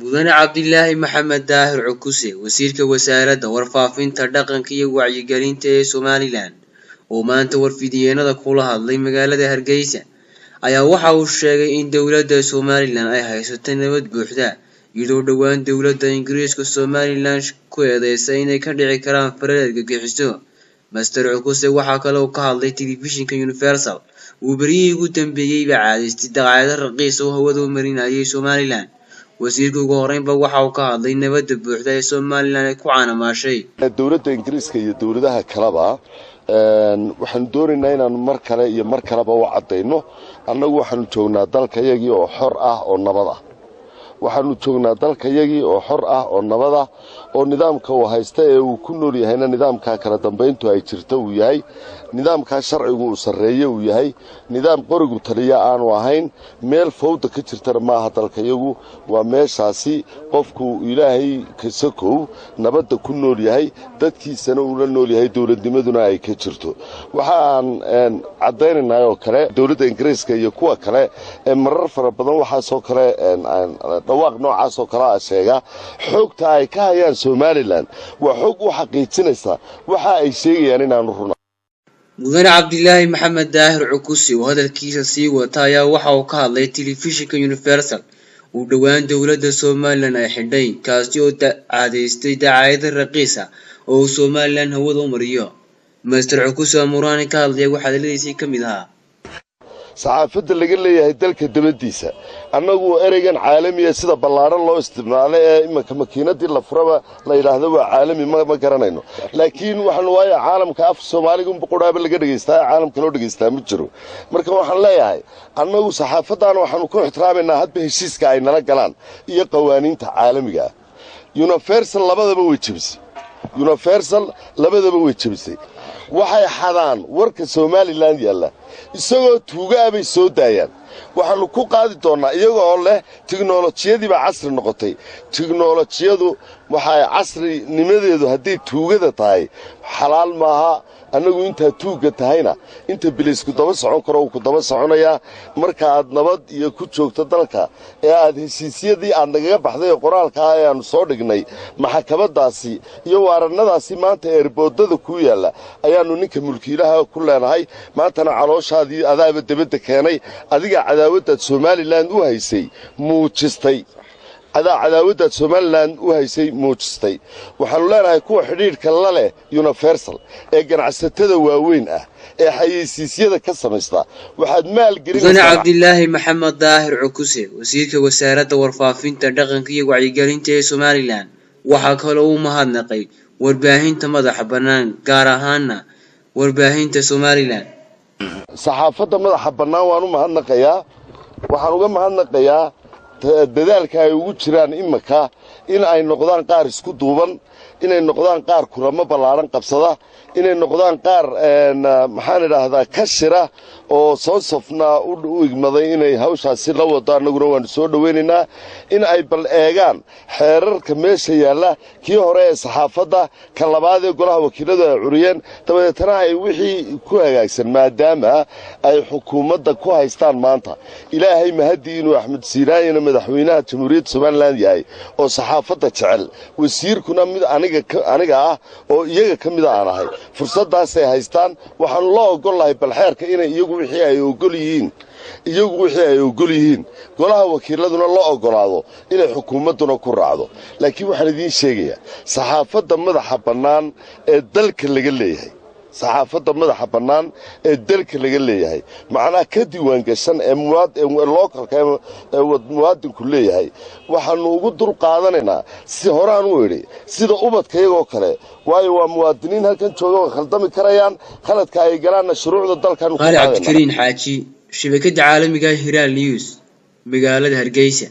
mudane cabdilaahi maxamed daahir cukuse wasiirka wasaaradda warfaafinta dhaqanka iyo wacyigelinta ee Somaliland oo maanta warfidiyeenada kula hadlay magaalada Hargeysa ayaa waxa uu sheegay in dawladda Somaliland ay haysato nabad buuxda iyadoo dhawaan dawladda Ingiriiska Somaliland ku eedeysay inay ka dhici karaan farar argagixiso. Master Cukuse waxa kale oo ka hadlay telefishinka Universal uu bariyay ugu dambeeyay caadistii daaqayada raqiis oo hawada u marinayay Somaliland. wasiirku ugu horeynba waxa uu ka hadlay nabadda buuxda ee Somaliland ay ku caanamashay dawladda Ingiriiska iyo dawladaha kaleba waxaan doonaynaa inaan mar kale iyo mar kaleba u cadeyno annagu waxaan joognaa dalkayagii oo xor ah oo nabad ah waxaanu joognaa dalkayagii oo xor ah oo nabad ah oo nidaamka uu haysta ee uu ku nool yahayna nidaamka kala dambeyntu ay jirto uu yahay nidaamka sharcigu uu sareeyo uu yahay nidaam qorigu taliya aanu ahayn meel fawda ka jirtana maaha dalkayagu waa meeshaasi qofku ilaahay ka sakow nabadda ku nool yahay dadkiisana uu la nool yahay dawladnimaduna ay ka jirto waxaan cadeynaynaa oo kale dawladda Ingiriiska iyo kuwa kale ee marar fara badan waxa soo kale dhawaaq noocaas oo kala sheega xogta ay ka hayaan Somaliland waa xog u xaqiijinaysa waxa ay sheegayaan inaanu runa mudane cabdilaahi maxamed daahir cukuse oo hadalkiisa sii wata ayaa waxa uu ka hadlay telefishinka Universal uu dhawaan dawladda Somaliland ay xidhay kaasi oo caadaystay daaqayada raqiis ah oo Somaliland hawada u mariyo. Master Cukuse Murani ka hadlay waxa hadalkiisa ka mid ahaa saxaafadda laga leeyahay dalka dibadiisa annagu ereygan caalamiga sida ballaaran loo isticmaalay ee imika makiinadii la furaba la yiraahdo waa caalami ma garanayno laakiin waxaan waayo caalamka af Soomaaliga quraaba laga dhageystaa caalamka loo dhageystaa ma jiro marka waxaan leeyahay annagu saxaafadan waxaan ku ixtiraameynaa hadba heshiiska ay nala galaan iyo qawaaniinta caalamiga Universal labadaba way jabisay waxay xadaan warka Somaliland yalla isagoo tuuga bay soo daayaan waxaanu ku qaadi doonaa iyagoo leh tiknoolajiyadii ba casri noqotay tiknoolajiyadu waxay casri nimadeedu hadii tuugada tahay xalaal maaha annagu inta tuuga tahayna inta biliisku daba socon karo uu ku daba soconaya marka aad nabad iyo ku joogto dalka ee aad heshiisyadii aad naga baxday qoraalka ay aanu soo dhignay maxkamadaasi iyo waaranadaasi maanta eerboodada ku yaala ayaanu ninka mulkiilaha ku leenahay maantana calooshaadii adaaba dibadda keenay adiga cadaawada Somaliland u haysay muujistay cadaawada Somaliland u haysay muujistay waxaan leenahay kuwa xiriirka la leh Universal ee ganacsatada waaweyn ah ee xayeysiisyada ka sameeysta waxaad maal gelinaysaa mudane cabdilaahi maxamed daahir cukuse wasiirka wasaaradda warfaafinta dhaqanka iyo wacyigelinta ee Somaliland waxa kale oo uu mahadnaqay warbaahinta madaxa bannaan gaar ahaan warbaahinta Somaliland saxaafadda madaxa bannaan waan u mahadnaqayaa waxaan uga mahadnaqayaa dadaalka ay ugu jiraan imika in ay noqdaan qaar isku duuban inay noqdaan qaar kulamo ballaaran qabsada inay noqdaan qaar maxaan idhaahdaa ka shira oo soo safna u igmaday inay hawshaasi la wado annaguna waan soo dhaweynaynaa in ay bal eegaan xeerarka meesha yaala kii hore ee saxaafadda ka labaad ee golaha wakiilada ay curiyeen dabadeetana ay wixii ku hagaagsan maadaama ay xukuumadda ku haystaan maanta ilaahay mahadii inuu Axmed Siiraayna madaxweynaha Jamhuuriyadda Somaliland yahay oo saxaafadda jecel wasiirkuna mid aniga ah oo iyaga kamid aan ahay fursadaas ay haystaan waxaan loo ogolahay bal xeerka inay iyagu wixii ay ogol yihiin golaha wakiiladuna loo ogolaado inay xukuumaduna ku raacdo laakiin waxaan idin sheegayaa saxaafadda madaxa bannaan ee dalka laga leeyahay saxaafadda madaxa bannaan ee dalka laga leeyahay macnaha ka diiwaan gashan ee localka ee muwaadinku leeyahay waxaanu ugu dul qaadanaynaa si horaan u yiri sida ubadkayagoo kale waayo waa muwaadiniin halkan jooga oo khaldami karayaan khaladka ay galaan shuruucda dalkan ku qaadanaynaa. Cabdikariin Xaaji, shabakada caalamiga Hiral News, magaalada Hargeysa.